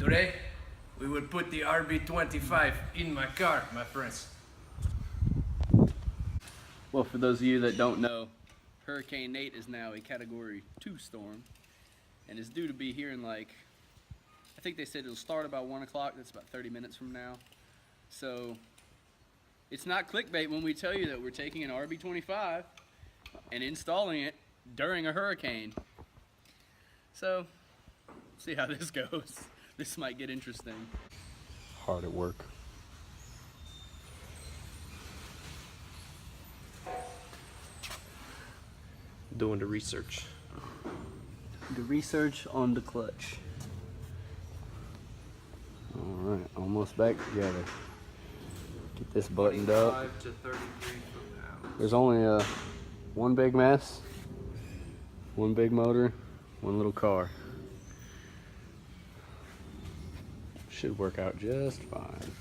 Today, we will put the RB25 in my car, my friends. Well, for those of you that don't know, Hurricane Nate is now a Category 2 storm and is due to be here in I think they said it'll start about 1 o'clock. That's about 30 minutes from now. So it's not clickbait when we tell you that we're taking an RB25 and installing it during a hurricane. So, see how this goes. This might get interesting. Hard at work. Doing the research. The research on the clutch. Alright, almost back together. Get this buttoned up. 25 to 33 foot-pounds. There's only one big mess, one big motor, one little car. Should work out just fine.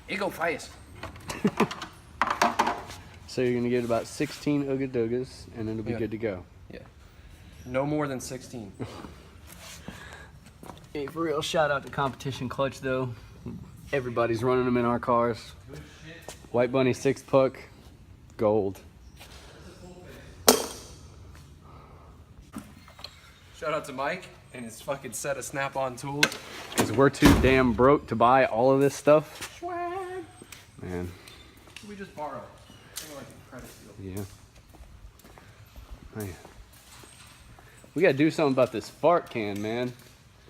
It go fast. So you're gonna get about 16 Ooga Doogas and it'll be Yeah. good to go. Yeah. No more than 16. Hey, for real, shout out to Competition Clutch though. Everybody's running them in our cars. White Bunny 6-puck, gold. Shout out to Mike and his fucking set of snap-on tools. Because we're too damn broke to buy all of this stuff. Swag. Man, We just borrow. Kind of like a credit deal. yeah. Man. We gotta do something about this fart can, man.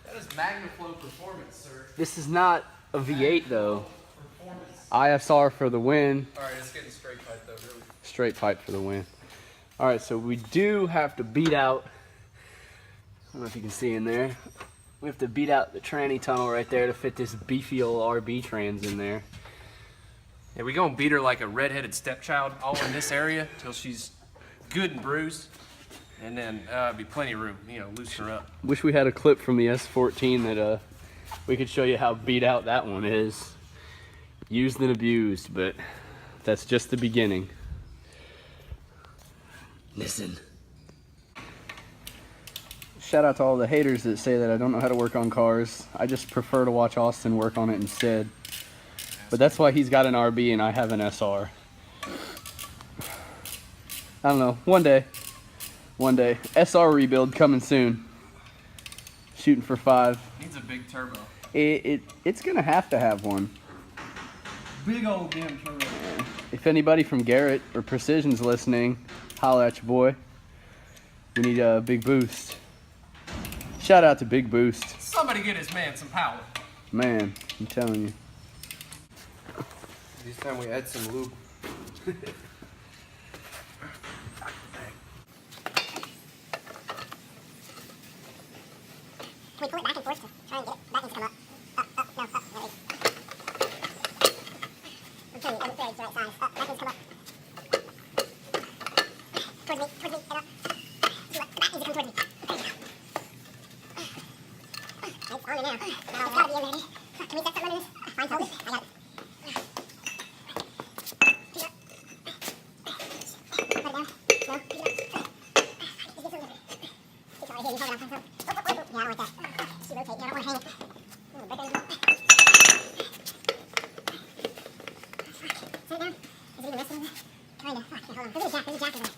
That is MagnaFlow performance, sir. This is not a V8 though. Performance. ISR for the win. Alright, it's getting straight pipe though, really. Straight pipe for the win. Alright, so we do have to beat out, I don't know if you can see in there, we have to beat out the tranny tunnel right there to fit this beefy old RB trans in there. Yeah, we gonna beat her like a redheaded stepchild all in this area till she's good and bruised. And then be plenty of room, you know, loosen her up. Wish we had a clip from the S14 that we could show you how beat out that one is. Used and abused, but that's just the beginning. Listen. Shout out to all the haters that say that I don't know how to work on cars. I just prefer to watch Austin work on it instead. But that's why he's got an RB and I have an SR. I don't know, one day. One day. SR rebuild coming soon. Shooting for 5. Needs a big turbo. It's gonna have to have one. Big old damn turbo. If anybody from Garrett or Precision's listening, holla at your boy. We need a big boost. Shout out to Big Boost. Somebody get his man some power. Man, I'm telling you. This time we add some lube. Can we pull it back and forth to try and get it? That needs to come up. Up, no, up, there it is. I'm telling you, it doesn't fit, it's the right size. Up, that needs to come up. Towards me, and up. See what? The back needs to come towards me. It's on there now. Now it's gotta be in there, dude. Can we set something under this? Fine, hold it. I got it. Pick it up. Put it down. No, pick it up. Just get some different. It's all right here, you hold it on. Yeah, I don't like that. She rotate. Yeah, I don't want to hang it. Ooh, break it. Set it down. Is it even resting in there? Kinda. Fuck, here, hold on. There's a jack in there.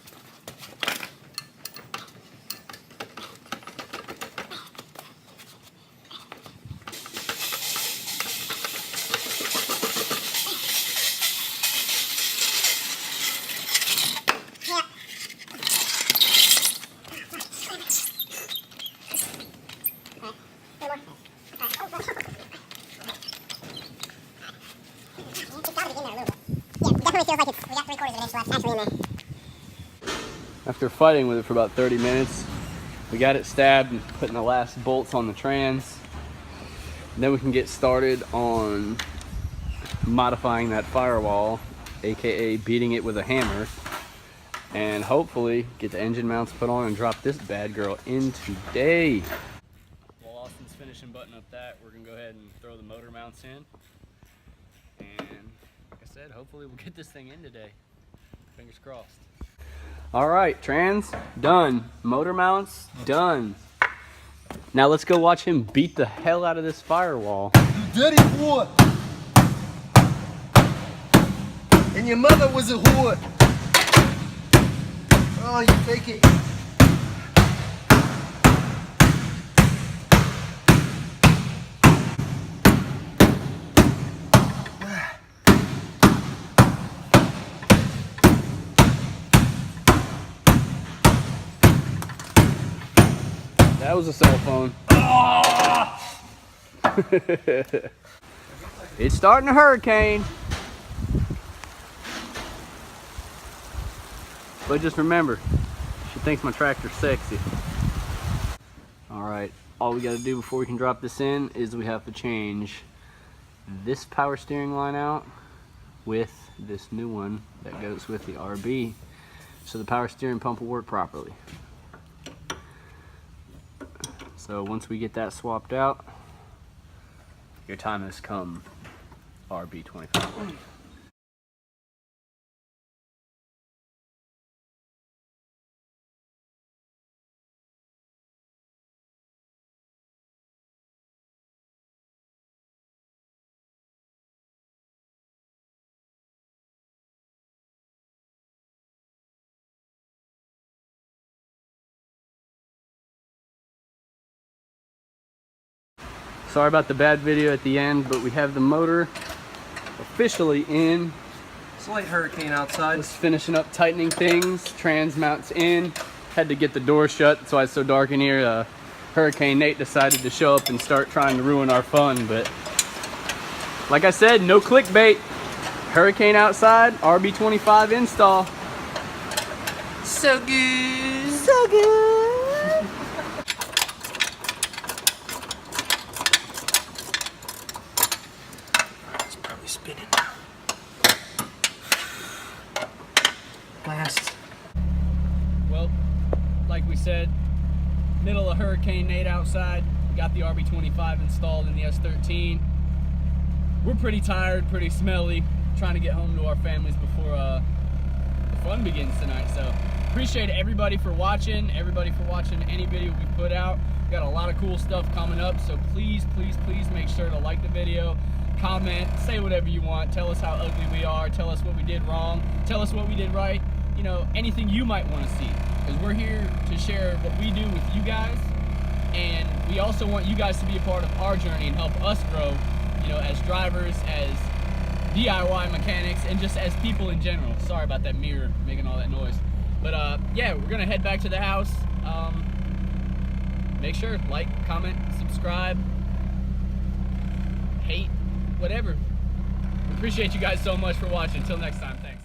Feels like we got 3/4 of an inch left actually in there. After fighting with it for about 30 minutes, we got it stabbed and putting the last bolts on the trans. And then we can get started on modifying that firewall, aka beating it with a hammer, and hopefully get the engine mounts put on and drop this bad girl in today. While Austin's finishing buttoning up that, we're gonna go ahead and throw the motor mounts in. And like I said, hopefully we'll get this thing in today. Fingers crossed. All right, trans, done. Motor mounts, done. Now let's go watch him beat the hell out of this firewall. You dirty whore. And your mother was a whore. Oh, you fake it. That was a cell phone. It's starting to hurricane. But just remember, she thinks my tractor's sexy. Alright, all we gotta do before we can drop this in is we have to change this power steering line out with this new one that goes with the RB, so the power steering pump will work properly. So once we get that swapped out, your time has come, RB25. Sorry about the bad video at the end, but we have the motor officially in. Slight hurricane outside. Just finishing up tightening things. Trans mounts in. Had to get the door shut, that's why it's so dark in here. Hurricane Nate decided to show up and start trying to ruin our fun, but like I said, no clickbait. Hurricane outside, RB25 install. So good. So good. It's probably spinning now. Blast. Well, like we said, middle of Hurricane Nate outside. We got the RB25 installed in the S13. We're pretty tired, pretty smelly, trying to get home to our families before the fun begins tonight. So appreciate everybody for watching, any video we put out. We got a lot of cool stuff coming up, so please make sure to like the video, comment, say whatever you want, tell us how ugly we are, tell us what we did wrong, tell us what we did right, you know, anything you might want to see, because we're here to share what we do with you guys, and we also want you guys to be a part of our journey and help us grow, you know, as drivers, as DIY mechanics, and just as people in general. Sorry about that mirror making all that noise. But yeah, we're gonna head back to the house. Make sure, like, comment, subscribe, hate, whatever. We appreciate you guys so much for watching. Until next time, thanks.